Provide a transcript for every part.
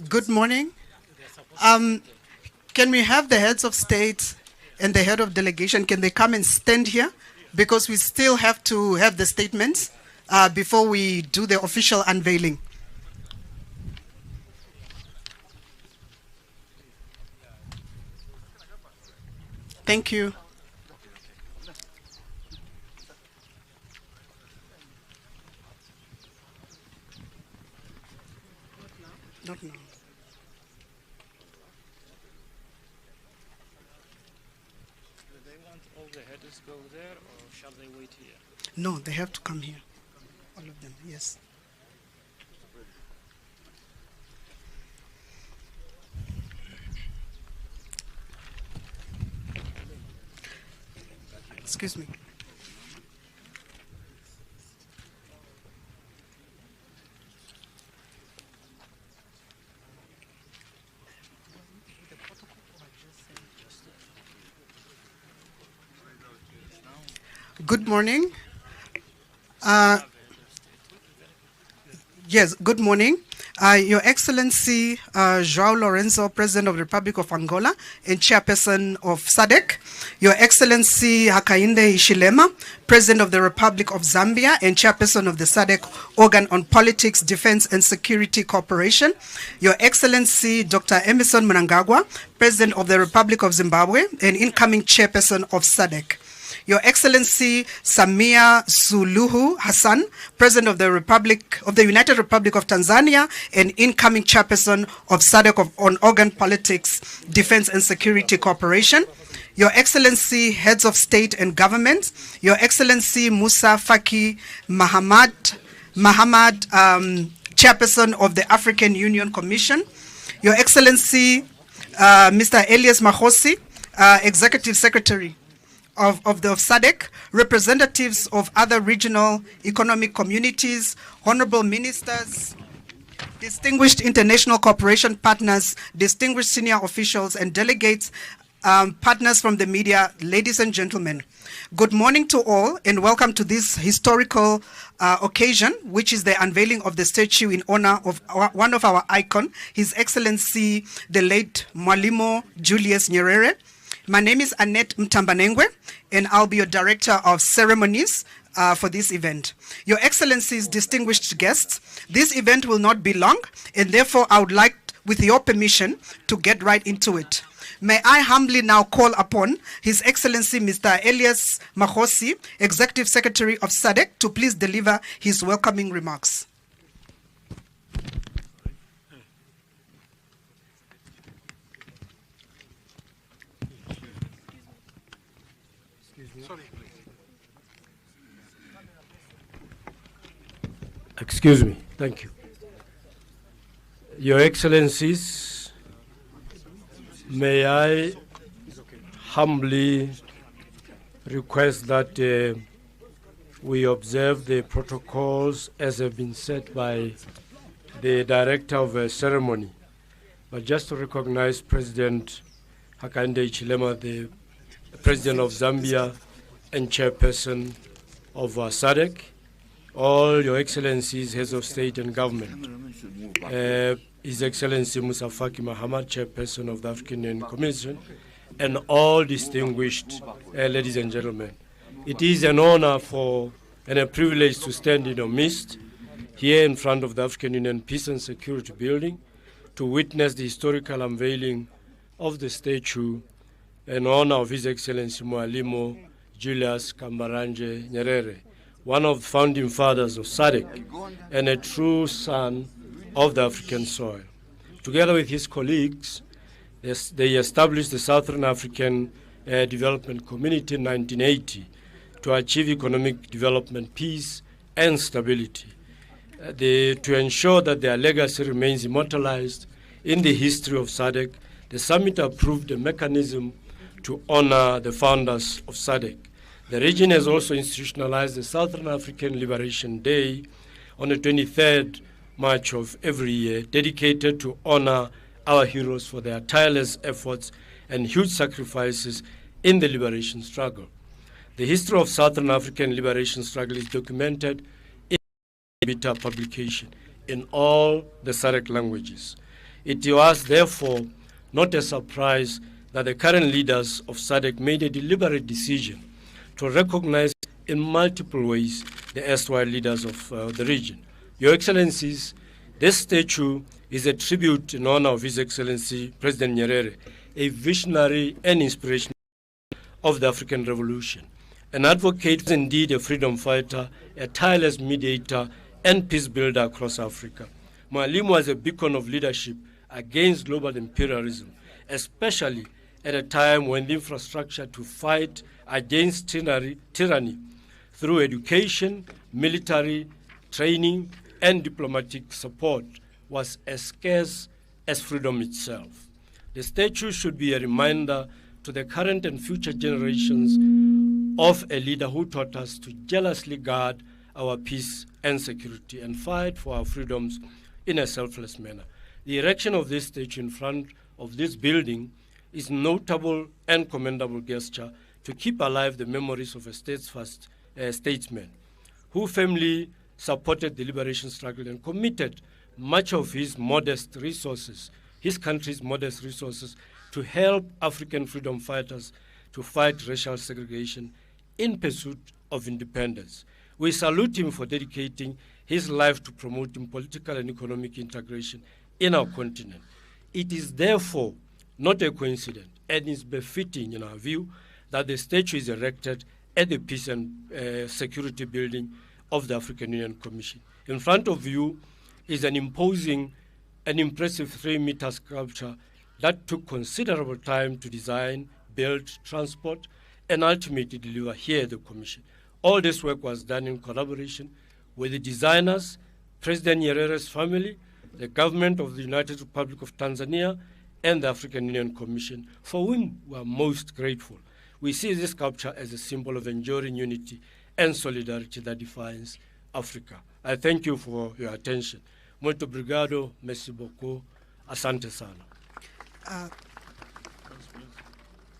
Good morning. Can we have the heads of state and the head of delegation, can they come and stand here? Because we still have to have the statements before we do the official unveiling. Thank you. Not now. Do they want all the headers go there, or shall they wait here? No, they have to come here. All of them, yes. Excuse me. Good morning. Yes, good morning. Your Excellency João Lorenzo, President of the Republic of Angola and Chairperson of SADC. Your Excellency Hakainde Hichilema, President of the Republic of Zambia and Chairperson of the SADC Organ on Politics, Defense and Security Cooperation. Your Excellency Dr. Emmerson Mnangagwa, President of the Republic of Zimbabwe and incoming Chairperson of SADC. Your Excellency Samia Suluhu Hassan, President of the United Republic of Tanzania and incoming Chairperson of SADC on Organ Politics, Defense and Security Cooperation. Your Excellency Heads of State and Government, Your Excellency Musa Faki Mahamad, Chairperson of the African Union Commission. Your Excellency Mr. Elias Mahosi, Executive Secretary of SADC, representatives of other regional economic communities, honorable ministers, distinguished international cooperation partners, distinguished senior officials and delegates, partners from the media, ladies and gentlemen. Good morning to all and welcome to this historical occasion, which is the unveiling of the statue in honor of one of our icons, His Excellency the late Mwalimu Julius Nyerere. My name is Annette Mtambanengwe, and I'll be your Director of Ceremonies for this event. Your Excellencies, distinguished guests, this event will not be long, and therefore I would like, with your permission, to get right into it. May I humbly now call upon His Excellency Mr. Elias Mahosi, Executive Secretary of SADC, to please deliver his welcoming remarks. Excuse me. Thank you. Your Excellencies, may I humbly request that we observe the protocols as have been set by the Director of the Ceremony. But just to recognize President Hakainde Hichilema, the President of Zambia and Chairperson of SADC, all Your Excellencies, Heads of State and Government, His Excellency Musa Faki Mahamad, Chairperson of the African Union Commission, and all distinguished ladies and gentlemen. It is an honor and a privilege to stand in your midst here in front of the African Union Peace and Security Building to witness the historical unveiling of the statue in honor of His Excellency Mwalimu Julius Kambaranje Nyerere, one of the founding fathers of SADC and a true son of the African soil. Together with his colleagues, they established the Southern African Development Community in 1980 to achieve economic development, peace, and stability. To ensure that their legacy remains immortalized in the history of SADC, the summit approved a mechanism to honor the founders of SADC. The region has also institutionalized the Southern African Liberation Day on the 23rd March of every year, dedicated to honor our heroes for their tireless efforts and huge sacrifices in the liberation struggle. The history of Southern African liberation struggle is documented in the publication in all the SADC languages. It was therefore not a surprise that the current leaders of SADC made a deliberate decision to recognize in multiple ways the erstwhile leaders of the region. Your Excellencies, this statue is a tribute in honor of His Excellency President Nyerere, a visionary and inspirational of the African Revolution. An advocate, indeed a freedom fighter, a tireless mediator and peace builder across Africa. Mwalimu was a beacon of leadership against global imperialism, especially at a time when the infrastructure to fight against tyranny through education, military training, and diplomatic support was as scarce as freedom itself. The statue should be a reminder to the current and future generations of a leader who taught us to jealously guard our peace and security and fight for our freedoms in a selfless manner. The erection of this statue in front of this building is notable and commendable gesture to keep alive the memories of a steadfast statesman who firmly supported the liberation struggle and committed much of his modest resources, his country's modest resources, to help African freedom fighters to fight racial segregation in pursuit of independence. We salute him for dedicating his life to promoting political and economic integration in our continent. It is therefore not a coincidence and is befitting, in our view, that the statue is erected at the Peace and Security Building of the African Union Commission. In front of you is an imposing and impressive 3-meter sculpture that took considerable time to design, build, transport, and ultimately deliver here at the Commission. All this work was done in collaboration with the designers, President Nyerere's family, the government of the United Republic of Tanzania, and the African Union Commission, for whom we are most grateful. We see this sculpture as a symbol of enduring unity and solidarity that defines Africa. I thank you for your attention. Muito obrigado, merci beaucoup, asante sana.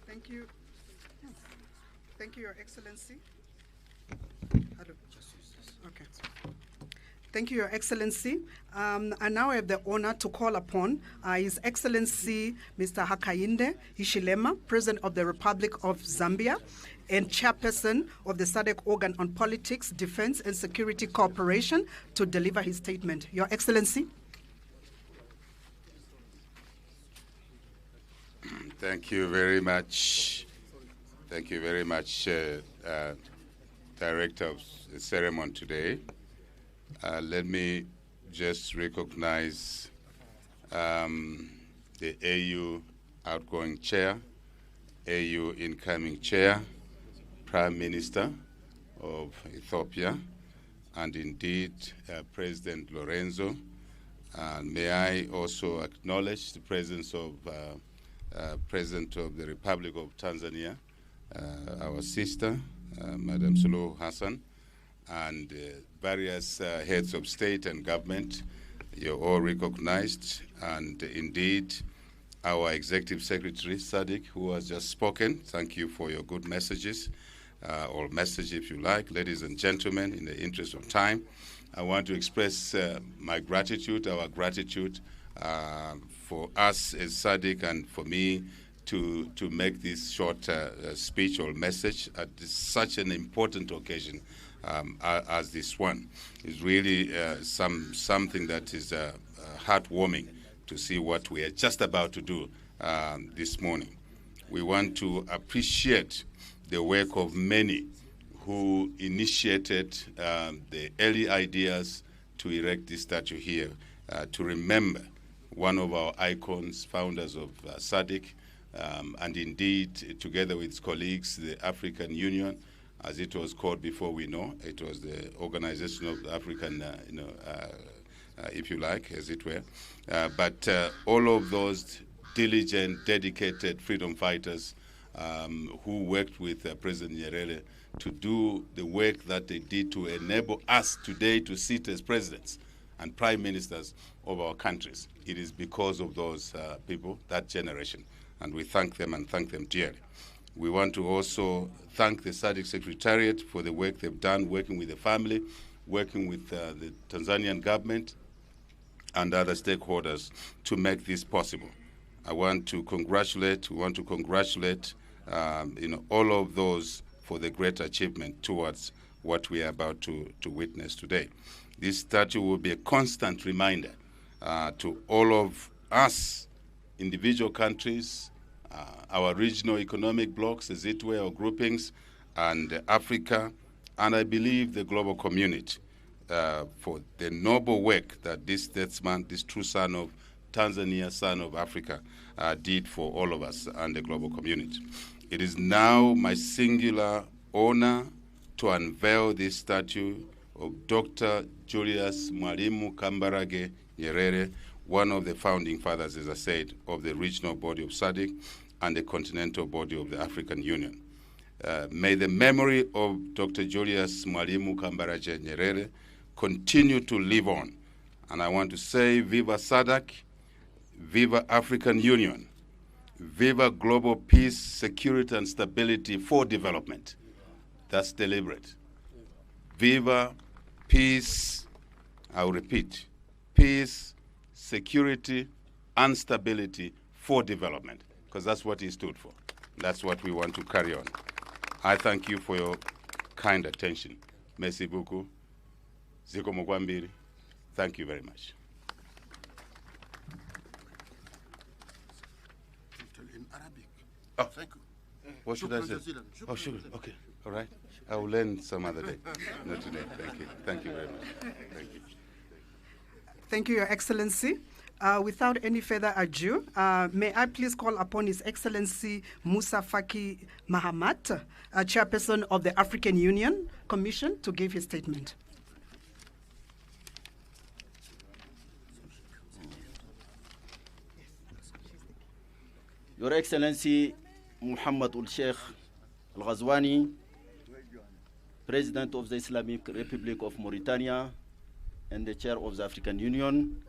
Thank you. Thank you, Your Excellency. Okay. Thank you, Your Excellency. I now have the honor to call upon His Excellency Mr. Hakainde Hichilema, President of the Republic of Zambia and Chairperson of the SADC Organ on Politics, Defense and Security Cooperation, to deliver his statement. Your Excellency. Thank you very much. Thank you very much, Director of the ceremony today. Let me just recognize the AU outgoing chair, AU incoming chair, Prime Minister of Ethiopia, and indeed President Lorenzo. And may I also acknowledge the presence of President of the Republic of Tanzania, our sister, Madam Suluhu Hassan, and various heads of state and government. You're all recognized, and indeed our Executive Secretary, SADC, who has just spoken. Thank you for your good messages, or message if you like. Ladies and gentlemen, in the interest of time, I want to express my gratitude, our gratitude for us as SADC and for me to make this short speech or message at such an important occasion as this one. It's really something that is heartwarming to see what we are just about to do this morning. We want to appreciate the work of many who initiated the early ideas to erect this statue here, to remember one of our icons, founders of SADC, and indeed, together with its colleagues, the African Union, as it was called before we know. It was the Organization of the African, if you like, as it were. But all of those diligent, dedicated freedom fighters who worked with President Nyerere to do the work that they did to enable us today to sit as presidents and prime ministers of our countries. It is because of those people, that generation, and we thank them and thank them dearly. We want to also thank the SADC Secretariat for the work they've done, working with the family, working with the Tanzanian government, and other stakeholders to make this possible. We want to congratulate all of those for the great achievement towards what we are about to witness today. This statue will be a constant reminder to all of us, individual countries, our regional economic blocs, as it were, or groupings, and Africa, and I believe the global community, for the noble work that this statesman, this true son of Tanzania, son of Africa, did for all of us and the global community. It is now my singular honor to unveil this statue of Dr. Julius Mwalimu Kambarage Nyerere, one of the founding fathers, as I said, of the regional body of SADC and the continental body of the African Union. May the memory of Dr. Julius Mwalimu Kambarage Nyerere continue to live on. And I want to say, Viva SADC, Viva African Union, Viva global peace, security, and stability for development. That's deliberate. Viva peace, I'll repeat, peace, security, and stability for development, because that's what he stood for. That's what we want to carry on. I thank you for your kind attention. Merci beaucoup. Ziko Mugwambiri. Thank you very much. In Arabic. Oh, Thank you. what should I say? Oh, sure. Okay. All right. I will learn some other day. Not today. Thank you. Thank you very much. Thank you. Thank you, Your Excellency. Without any further ado, may I please call upon His Excellency Musa Faki Mahamat, Chairperson of the African Union Commission, to give his statement. Your Excellency Muhammad Ul-Sheikh Al-Ghazwani, President of the Islamic Republic of Mauritania and the Chair of the African Union,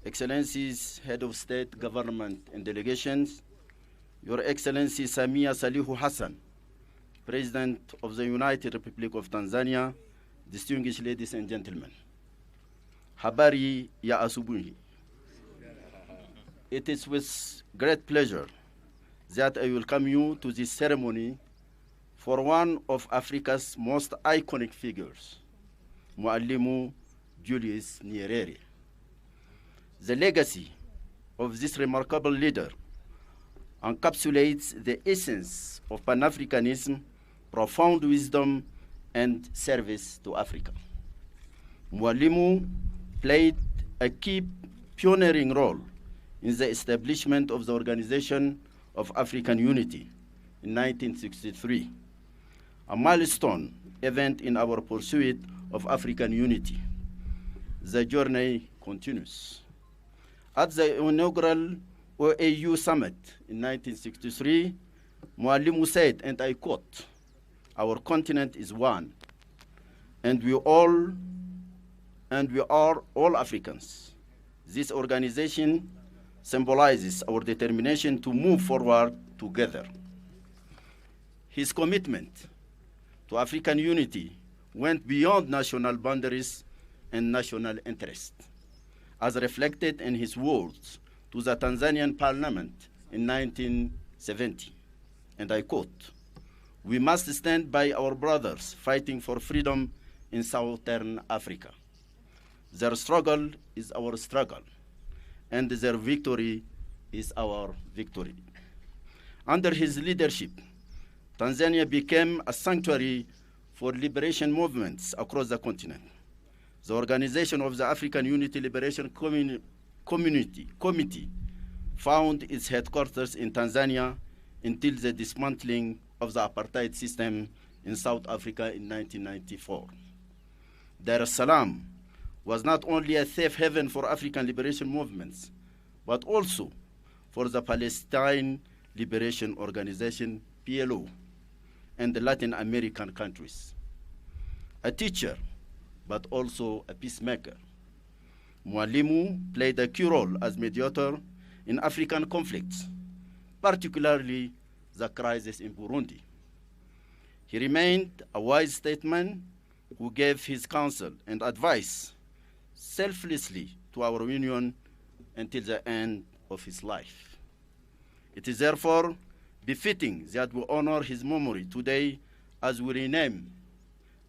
Excellencies, Head of State, Government and Delegations, Your Excellency Samia Salihu Hassan, President of the United Republic of Tanzania, distinguished ladies and gentlemen. Habari ya asubuhi. It is with great pleasure that I welcome you to this ceremony for one of Africa's most iconic figures, Mwalimu Julius Nyerere. The legacy of this remarkable leader encapsulates the essence of Pan-Africanism, profound wisdom, and service to Africa. Mwalimu played a key pioneering role in the establishment of the Organization of African Unity in 1963, a milestone event in our pursuit of African unity. The journey continues. At the inaugural OAU summit in 1963, Mwalimu said, and I quote, "Our continent is one, and we are all Africans. This organization symbolizes our determination to move forward together." His commitment to African unity went beyond national boundaries and national interest, as reflected in his words to the Tanzanian parliament in 1970. And I quote, "We must stand by our brothers fighting for freedom in Southern Africa. Their struggle is our struggle, and their victory is our victory." Under his leadership, Tanzania became a sanctuary for liberation movements across the continent. The organization of the African Unity Liberation Committee found its headquarters in Tanzania until the dismantling of the apartheid system in South Africa in 1994. Dar es Salaam was not only a safe haven for African liberation movements, but also for the Palestine Liberation Organization, PLO, and the Latin American countries. A teacher, but also a peacemaker, Mwalimu played a key role as mediator in African conflicts, particularly the crisis in Burundi. He remained a wise statesman who gave his counsel and advice selflessly to our union until the end of his life. It is therefore befitting that we honor his memory today as we rename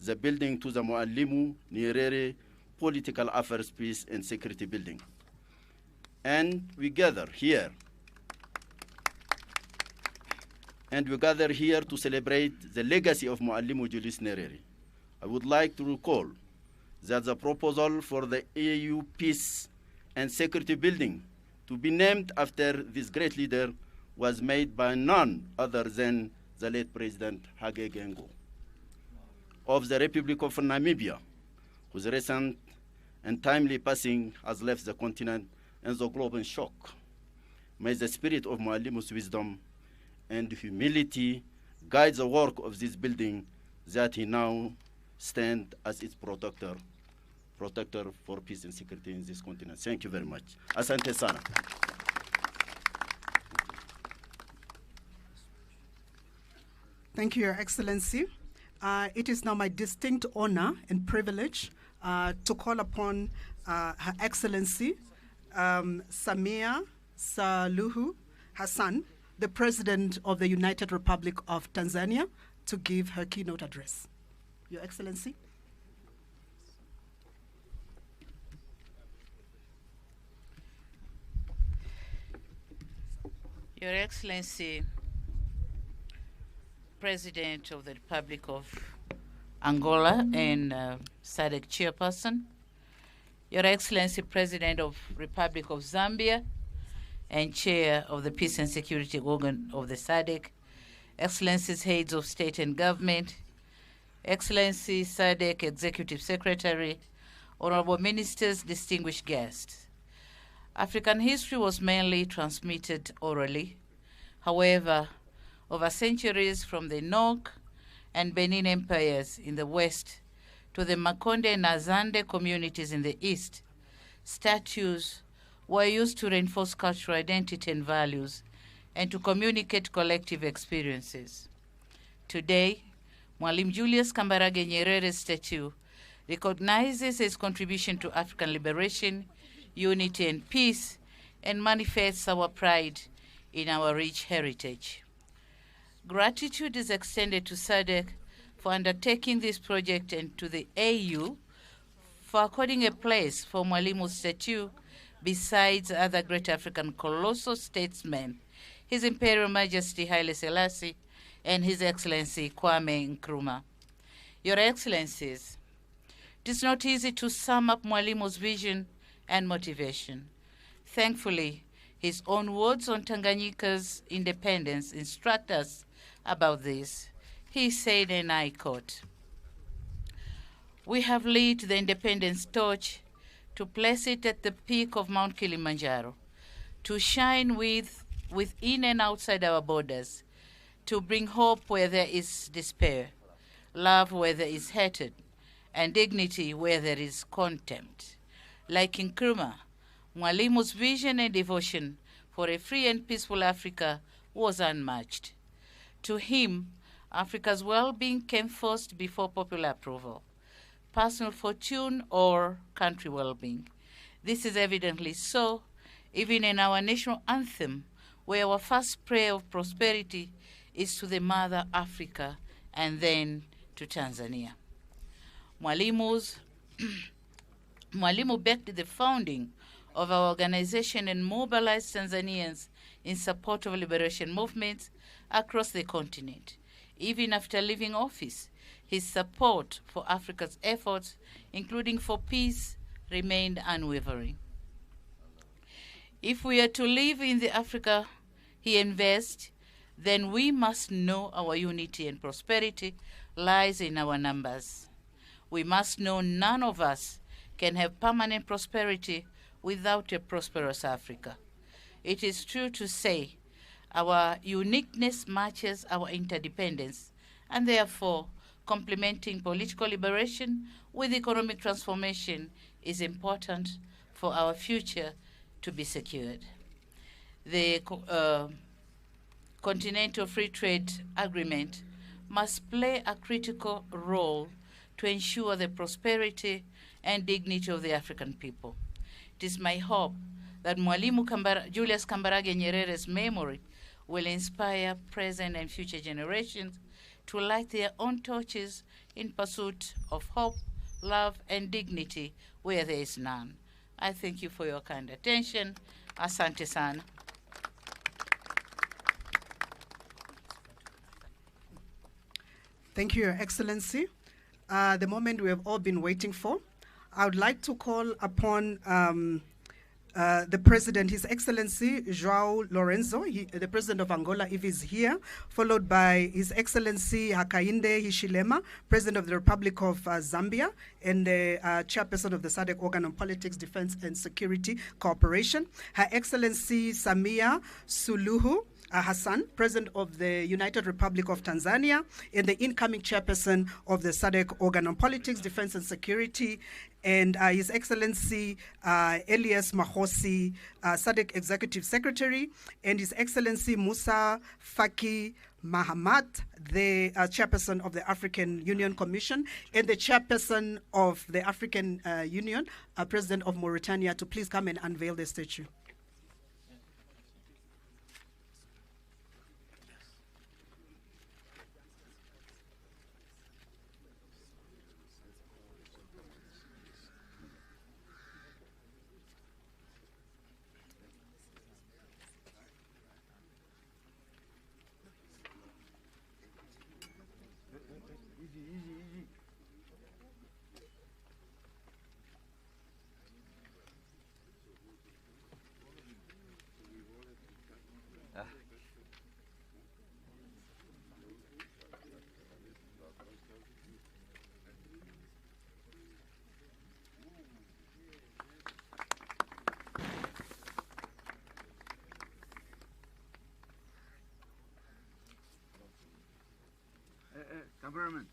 the building to the Mwalimu Nyerere Political Affairs, Peace and Security Building. And we gather here to celebrate the legacy of Mwalimu Julius Nyerere. I would like to recall that the proposal for the AU Peace and Security Building to be named after this great leader was made by none other than the late President Hage Geingob of the Republic of Namibia, whose recent and timely passing has left the continent and the globe in shock. May the spirit of Mwalimu's wisdom and humility guide the work of this building that he now stands as its protector for peace and security in this continent. Thank you very much. Asante sana. Thank you, Your Excellency. It is now my distinct honor and privilege to call upon Her Excellency Samia Suluhu Hassan, the President of the United Republic of Tanzania, to give her keynote address. Your Excellency. Your Excellency, President of the Republic of Angola and SADC Chairperson, Your Excellency, President of Republic of Zambia and Chair of the Peace and Security Organ of the SADC, Excellencies, Heads of State and Government, Excellency SADC Executive Secretary, Honorable Ministers, distinguished guests. African history was mainly transmitted orally. However, over centuries from the Nok and Benin empires in the west to the Makonde and Azande communities in the east, statues were used to reinforce cultural identity and values and to communicate collective experiences. Today, Mwalimu Julius Kambarage Nyerere's statue recognizes his contribution to African liberation, unity and peace, and manifests our pride in our rich heritage. Gratitude is extended to SADC for undertaking this project and to the AU for according a place for Mwalimu's statue besides other great African colossal statesmen, His Imperial Majesty Haile Selassie and His Excellency Kwame Nkrumah. Your Excellencies, it is not easy to sum up Mwalimu's vision and motivation. Thankfully, his own words on Tanganyika's independence instruct us about this. He said, and I quote, "We have lit the independence torch to place it at the peak of Mount Kilimanjaro, to shine within and outside our borders, to bring hope where there is despair, love where there is hatred, and dignity where there is contempt." Like Nkrumah, Mwalimu's vision and devotion for a free and peaceful Africa was unmatched. To him, Africa's well-being came first before popular approval, personal fortune or country well-being. This is evidently so, even in our national anthem, where our first prayer of prosperity is to the mother Africa and then to Tanzania. Mwalimu backed the founding of our organization and mobilized Tanzanians in support of liberation movements across the continent. Even after leaving office, his support for Africa's efforts, including for peace, remained unwavering. If we are to live in the Africa he invests, then we must know our unity and prosperity lies in our numbers. We must know none of us can have permanent prosperity without a prosperous Africa. It is true to say our uniqueness matches our interdependence, and therefore complementing political liberation with economic transformation is important for our future to be secured. The Continental Free Trade Agreement must play a critical role to ensure the prosperity and dignity of the African people. It is my hope that Mwalimu Julius Kambarage Nyerere's memory will inspire present and future generations to light their own torches in pursuit of hope, love, and dignity where there is none. I thank you for your kind attention. Asante sana. Thank you, Your Excellency. The moment we have all been waiting for. I would like to call upon the President, His Excellency João Lorenzo, the President of Angola, if he's here, followed by His Excellency Hakainde Hichilema, President of the Republic of Zambia, and the Chairperson of the SADC Organ on Politics, Defense and Security Cooperation, Her Excellency Samia Suluhu Hassan, President of the United Republic of Tanzania, and the incoming Chairperson of the SADC Organ on Politics, Defense and Security, and His Excellency Elias Mahosi, SADC Executive Secretary, and His Excellency Musa Faki Mahamat, the Chairperson of the African Union Commission, and the Chairperson of the African Union, President of Mauritania, to please come and unveil the statue. Cameraman.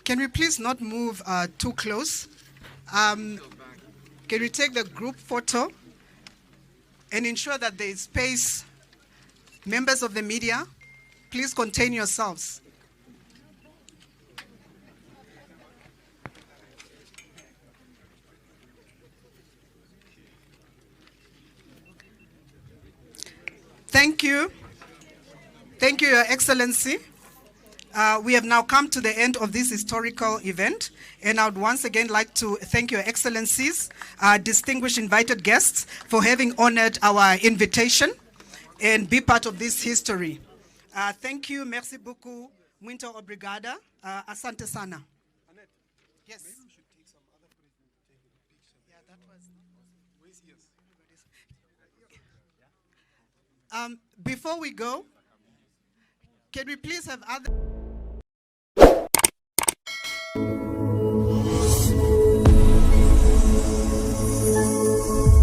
Can we please not move too close? Can we take the group photo and ensure that there is space? Members of the media, please contain yourselves. Thank you. Thank you, Your Excellency. We have now come to the end of this historical event, and I would once again like to thank Your Excellencies, distinguished invited guests, for having honored our invitation and be part of this history. Thank you, merci beaucoup, muito obrigada, asante sana. Yes. Maybe we should take some other president to take a picture. Yeah, that was. Before we go, can we please have other...